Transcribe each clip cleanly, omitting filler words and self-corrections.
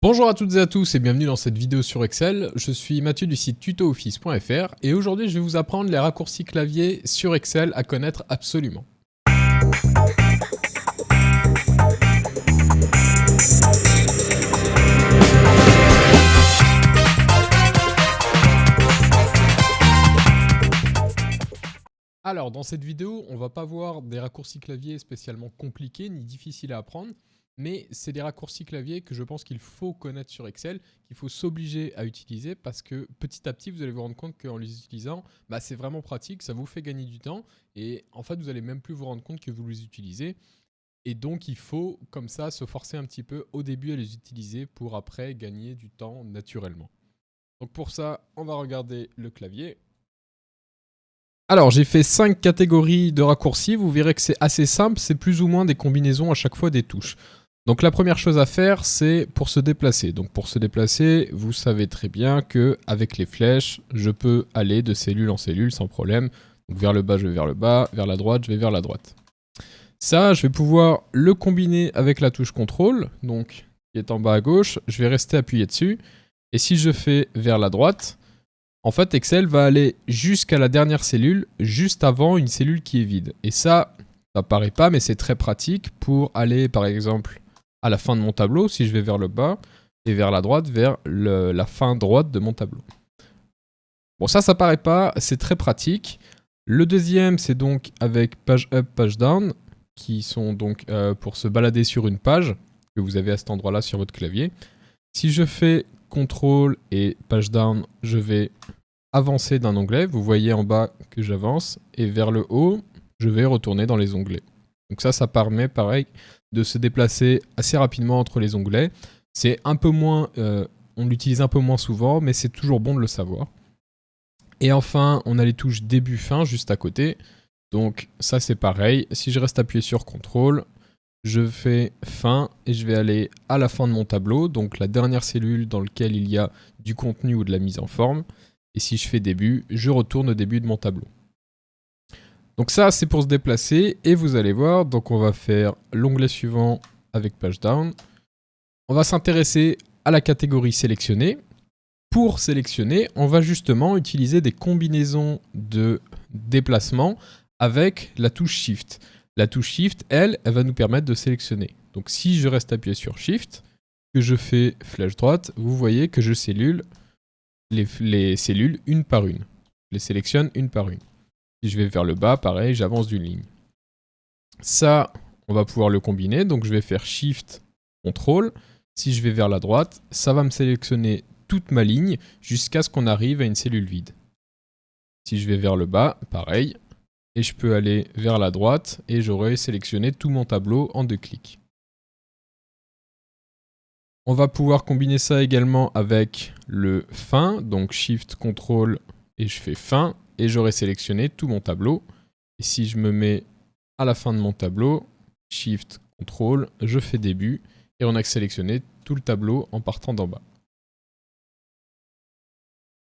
Bonjour à toutes et à tous et bienvenue dans cette vidéo sur Excel. Je suis Mathieu du site tutooffice.fr et aujourd'hui je vais vous apprendre les raccourcis clavier sur Excel à connaître absolument. Alors dans cette vidéo, on va pas voir des raccourcis clavier spécialement compliqués ni difficiles à apprendre, mais c'est des raccourcis clavier que je pense qu'il faut connaître sur Excel, qu'il faut s'obliger à utiliser parce que petit à petit, vous allez vous rendre compte qu'en les utilisant, c'est vraiment pratique, ça vous fait gagner du temps et en fait, vous allez même plus vous rendre compte que vous les utilisez. Et donc, il faut comme ça se forcer un petit peu au début à les utiliser pour après gagner du temps naturellement. Donc pour ça, on va regarder le clavier. Alors, j'ai fait 5 catégories de raccourcis. Vous verrez que c'est assez simple. C'est plus ou moins des combinaisons à chaque fois des touches. Donc, la première chose à faire, c'est pour se déplacer. Donc, pour se déplacer, vous savez très bien qu'avec les flèches, je peux aller de cellule en cellule sans problème. Donc, vers le bas, je vais vers le bas. Vers la droite, je vais vers la droite. Ça, je vais pouvoir le combiner avec la touche CTRL, donc qui est en bas à gauche. Je vais rester appuyé dessus. Et si je fais vers la droite, en fait, Excel va aller jusqu'à la dernière cellule, juste avant une cellule qui est vide. Et ça paraît pas, mais c'est très pratique pour aller, par exemple, à la fin de mon tableau, si je vais vers le bas, et vers la droite, vers la fin droite de mon tableau. Bon, ça paraît pas, c'est très pratique. Le deuxième, c'est donc avec page up, page down, qui sont donc pour se balader sur une page, que vous avez à cet endroit-là sur votre clavier. Si je fais CTRL et page down, je vais avancer d'un onglet. Vous voyez en bas que j'avance. Et vers le haut, je vais retourner dans les onglets. Donc ça permet, pareil, de se déplacer assez rapidement entre les onglets. C'est un peu moins... on l'utilise un peu moins souvent, mais c'est toujours bon de le savoir. Et enfin, on a les touches début-fin juste à côté. Donc ça, c'est pareil. Si je reste appuyé sur CTRL, je fais fin et je vais aller à la fin de mon tableau, donc la dernière cellule dans laquelle il y a du contenu ou de la mise en forme. Et si je fais début, je retourne au début de mon tableau. Donc ça, c'est pour se déplacer et vous allez voir, donc on va faire l'onglet suivant avec page down. On va s'intéresser à la catégorie sélectionnée. Pour sélectionner, on va justement utiliser des combinaisons de déplacement avec la touche Shift. La touche Shift, elle va nous permettre de sélectionner. Donc si je reste appuyé sur Shift, que je fais flèche droite, vous voyez que je cellule les cellules une par une. Je les sélectionne une par une. Si je vais vers le bas, pareil, j'avance d'une ligne. Ça, on va pouvoir le combiner. Donc je vais faire Shift, CTRL. Si je vais vers la droite, ça va me sélectionner toute ma ligne jusqu'à ce qu'on arrive à une cellule vide. Si je vais vers le bas, pareil. Et je peux aller vers la droite et j'aurai sélectionné tout mon tableau en 2 clics. On va pouvoir combiner ça également avec le fin, donc Shift, CTRL et je fais fin et j'aurai sélectionné tout mon tableau. Et si je me mets à la fin de mon tableau, Shift, CTRL, je fais début et on a sélectionné tout le tableau en partant d'en bas.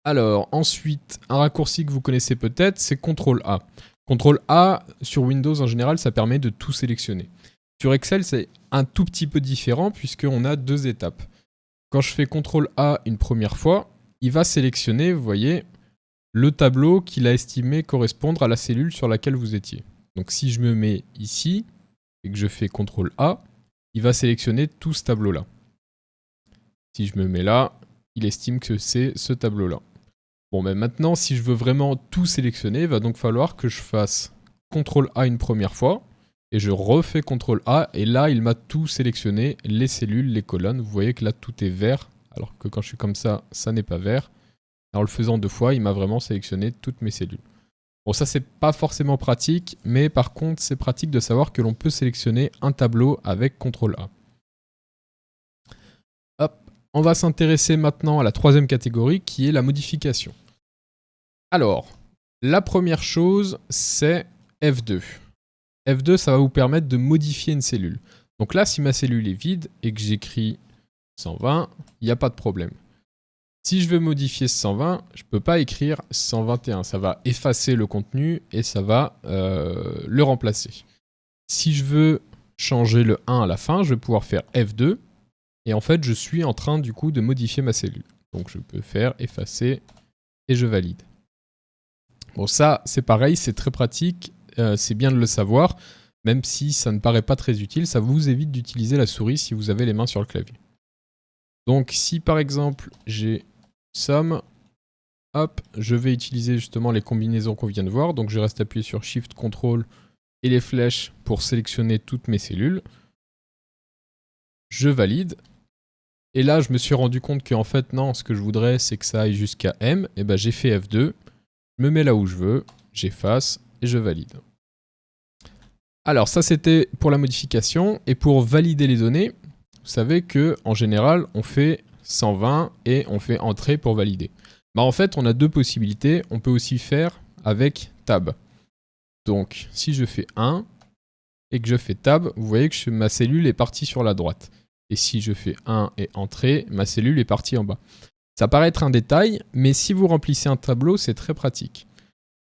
Alors ensuite, un raccourci que vous connaissez peut-être, c'est CTRL A. CTRL A, sur Windows en général, ça permet de tout sélectionner. Sur Excel, c'est un tout petit peu différent puisqu'on a 2 étapes. Quand je fais CTRL A une première fois, il va sélectionner, vous voyez, le tableau qu'il a estimé correspondre à la cellule sur laquelle vous étiez. Donc si je me mets ici et que je fais CTRL A, il va sélectionner tout ce tableau-là. Si je me mets là, il estime que c'est ce tableau-là. Bon, mais maintenant, si je veux vraiment tout sélectionner, il va donc falloir que je fasse CTRL A une première fois, et je refais CTRL A, et là, il m'a tout sélectionné, les cellules, les colonnes. Vous voyez que là, tout est vert, alors que quand je suis comme ça, ça n'est pas vert. En le faisant 2 fois, il m'a vraiment sélectionné toutes mes cellules. Bon, ça, c'est pas forcément pratique, mais par contre, c'est pratique de savoir que l'on peut sélectionner un tableau avec CTRL A. On va s'intéresser maintenant à la 3e catégorie qui est la modification. Alors, la première chose, c'est F2. F2, ça va vous permettre de modifier une cellule. Donc là, si ma cellule est vide et que j'écris 120, il n'y a pas de problème. Si je veux modifier ce 120, je ne peux pas écrire 121. Ça va effacer le contenu et ça va le remplacer. Si je veux changer le 1 à la fin, je vais pouvoir faire F2. Et en fait, je suis en train du coup de modifier ma cellule. Donc je peux faire effacer et je valide. Bon, ça, c'est pareil, c'est très pratique. C'est bien de le savoir. Même si ça ne paraît pas très utile, ça vous évite d'utiliser la souris si vous avez les mains sur le clavier. Donc si par exemple j'ai somme, hop, je vais utiliser justement les combinaisons qu'on vient de voir. Donc je reste appuyé sur Shift, Ctrl et les flèches pour sélectionner toutes mes cellules. Je valide. Et là, je me suis rendu compte qu'en fait, non, ce que je voudrais, c'est que ça aille jusqu'à M. Et ben j'ai fait F2, je me mets là où je veux, j'efface et je valide. Alors ça, c'était pour la modification. Et pour valider les données, vous savez qu'en général, on fait 120 et on fait Entrée pour valider. Bah, en fait, on a deux possibilités. On peut aussi faire avec Tab. Donc, si je fais 1 et que je fais Tab, vous voyez que ma cellule est partie sur la droite. Et si je fais 1 et Entrée, ma cellule est partie en bas. Ça paraît être un détail, mais si vous remplissez un tableau, c'est très pratique.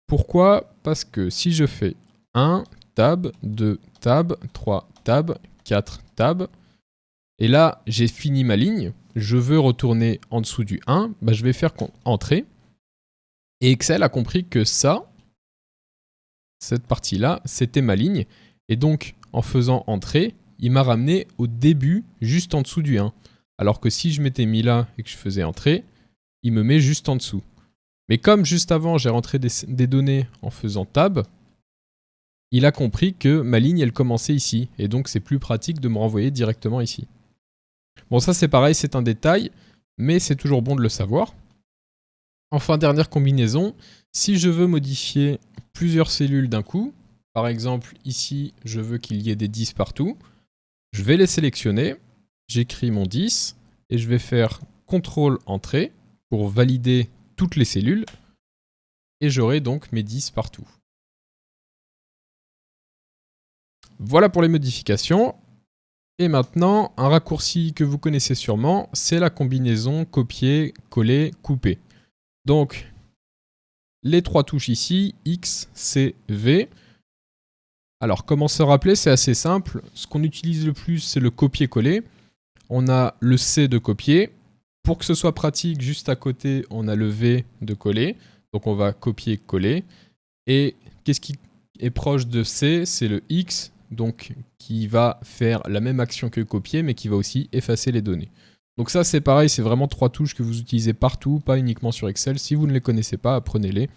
Pourquoi? Parce que si je fais 1, Tab, 2, Tab, 3, Tab, 4, Tab, et là, j'ai fini ma ligne, je veux retourner en dessous du 1, bah, je vais faire Entrée. Et Excel a compris que ça, cette partie-là, c'était ma ligne. Et donc, en faisant Entrée, il m'a ramené au début, juste en dessous du 1. Alors que si je m'étais mis là et que je faisais Entrée, il me met juste en dessous. Mais comme juste avant, j'ai rentré des données en faisant Tab, il a compris que ma ligne, elle commençait ici. Et donc, c'est plus pratique de me renvoyer directement ici. Bon, ça, c'est pareil, c'est un détail, mais c'est toujours bon de le savoir. Enfin, dernière combinaison, si je veux modifier plusieurs cellules d'un coup, par exemple, ici, je veux qu'il y ait des 10 partout, je vais les sélectionner, j'écris mon 10, et je vais faire CTRL Entrée pour valider toutes les cellules, et j'aurai donc mes 10 partout. Voilà pour les modifications. Et maintenant, un raccourci que vous connaissez sûrement, c'est la combinaison copier, coller, couper. Donc, les trois touches ici, X, C, V. Alors, comment se rappeler? C'est assez simple. Ce qu'on utilise le plus, c'est le copier-coller. On a le C de copier. Pour que ce soit pratique, juste à côté, on a le V de coller. Donc, on va copier-coller. Et qu'est-ce qui est proche de C? C'est le X, donc qui va faire la même action que copier, mais qui va aussi effacer les données. Donc ça, c'est pareil, c'est vraiment trois touches que vous utilisez partout, pas uniquement sur Excel. Si vous ne les connaissez pas, apprenez-les.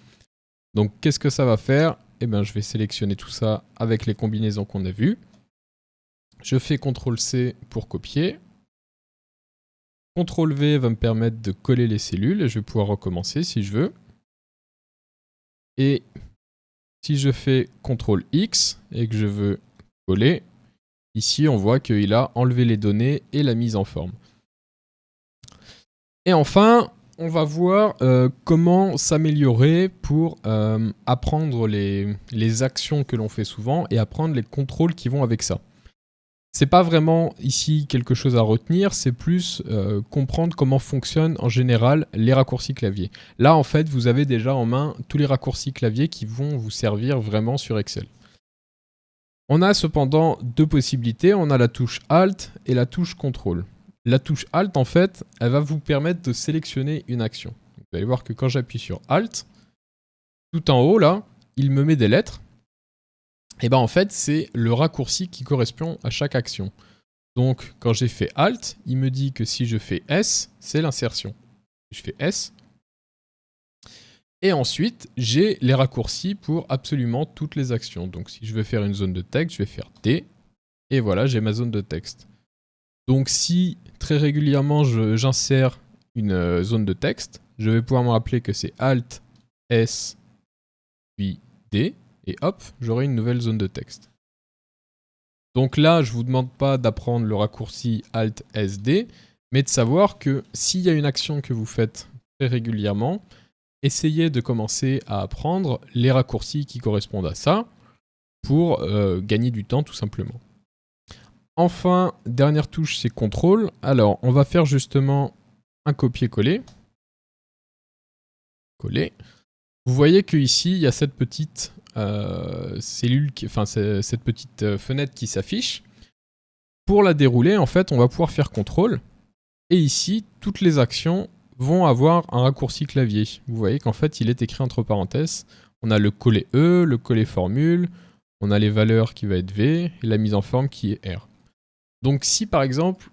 Donc qu'est-ce que ça va faire? Eh bien, je vais sélectionner tout ça avec les combinaisons qu'on a vues. Je fais CTRL-C pour copier. CTRL-V va me permettre de coller les cellules et je vais pouvoir recommencer si je veux. Et si je fais CTRL-X et que je veux coller, ici on voit qu'il a enlevé les données et la mise en forme. Et enfin, on va voir comment s'améliorer pour apprendre les actions que l'on fait souvent et apprendre les contrôles qui vont avec ça. C'est pas vraiment ici quelque chose à retenir, c'est plus comprendre comment fonctionnent en général les raccourcis clavier. Là, en fait, vous avez déjà en main tous les raccourcis clavier qui vont vous servir vraiment sur Excel. On a cependant deux possibilités, on a la touche Alt et la touche Contrôle. La touche Alt, en fait, elle va vous permettre de sélectionner une action. Vous allez voir que quand j'appuie sur Alt, tout en haut, là, il me met des lettres. Et bien en fait, c'est le raccourci qui correspond à chaque action. Donc, quand j'ai fait Alt, il me dit que si je fais S, c'est l'insertion. Je fais S. Et ensuite, j'ai les raccourcis pour absolument toutes les actions. Donc, si je veux faire une zone de texte, je vais faire D. Et voilà, j'ai ma zone de texte. Donc, si très régulièrement j'insère une zone de texte, je vais pouvoir me rappeler que c'est Alt, S, puis D. Et hop, j'aurai une nouvelle zone de texte. Donc là, je ne vous demande pas d'apprendre le raccourci Alt-SD, mais de savoir que s'il y a une action que vous faites très régulièrement, essayez de commencer à apprendre les raccourcis qui correspondent à ça pour gagner du temps tout simplement. Enfin, dernière touche, c'est CTRL. Alors, on va faire justement un copier-coller. Coller. Vous voyez qu'ici, il y a cette petite cellule, cette petite fenêtre qui s'affiche. Pour la dérouler, en fait, on va pouvoir faire CTRL. Et ici, toutes les actions vont avoir un raccourci clavier. Vous voyez qu'en fait, il est écrit entre parenthèses. On a le coller E, le coller formule, on a les valeurs qui va être V, et la mise en forme qui est R. Donc si par exemple,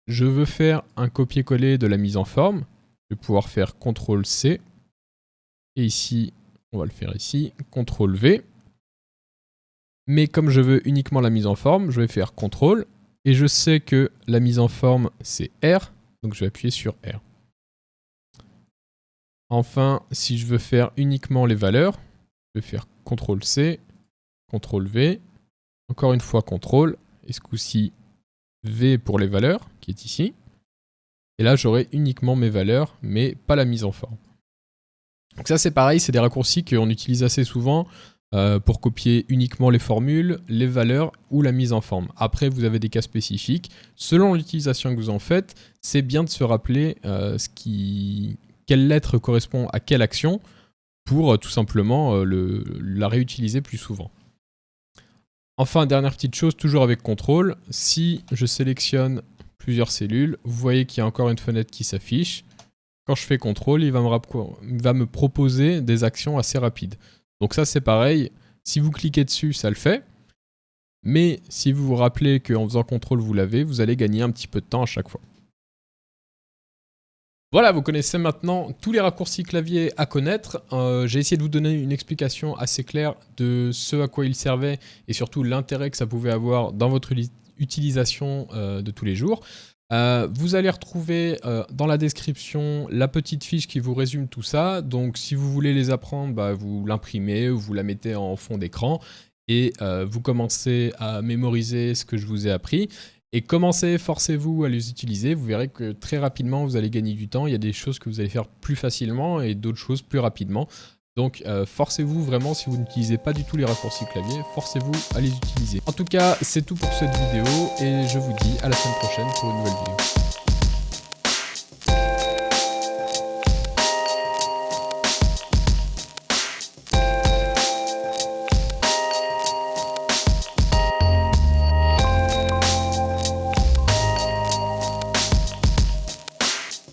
je veux faire un copier-coller de la mise en forme, je vais pouvoir faire CTRL-C, et ici, on va le faire ici, CTRL-V. Mais comme je veux uniquement la mise en forme, je vais faire CTRL, et je sais que la mise en forme, c'est R, donc je vais appuyer sur R. Enfin, si je veux faire uniquement les valeurs, je vais faire CTRL-C, CTRL-V, encore une fois CTRL, et ce coup-ci V pour les valeurs, qui est ici. Et là, j'aurai uniquement mes valeurs, mais pas la mise en forme. Donc ça, c'est pareil, c'est des raccourcis qu'on utilise assez souvent pour copier uniquement les formules, les valeurs ou la mise en forme. Après, vous avez des cas spécifiques. Selon l'utilisation que vous en faites, c'est bien de se rappeler quelle lettre correspond à quelle action pour tout simplement la réutiliser plus souvent. Enfin, dernière petite chose, toujours avec CTRL, si je sélectionne plusieurs cellules, vous voyez qu'il y a encore une fenêtre qui s'affiche. Quand je fais CTRL, il va me proposer des actions assez rapides. Donc ça c'est pareil, si vous cliquez dessus, ça le fait. Mais si vous vous rappelez qu'en faisant CTRL vous l'avez, vous allez gagner un petit peu de temps à chaque fois. Voilà, vous connaissez maintenant tous les raccourcis clavier à connaître. J'ai essayé de vous donner une explication assez claire de ce à quoi ils servaient et surtout l'intérêt que ça pouvait avoir dans votre utilisation de tous les jours. Vous allez retrouver dans la description la petite fiche qui vous résume tout ça. Donc si vous voulez les apprendre, bah, vous l'imprimez ou vous la mettez en fond d'écran et vous commencez à mémoriser ce que je vous ai appris. Et commencez, forcez-vous à les utiliser, vous verrez que très rapidement vous allez gagner du temps, il y a des choses que vous allez faire plus facilement et d'autres choses plus rapidement. Donc forcez-vous vraiment, si vous n'utilisez pas du tout les raccourcis clavier, forcez-vous à les utiliser. En tout cas, c'est tout pour cette vidéo et je vous dis à la semaine prochaine pour une nouvelle vidéo.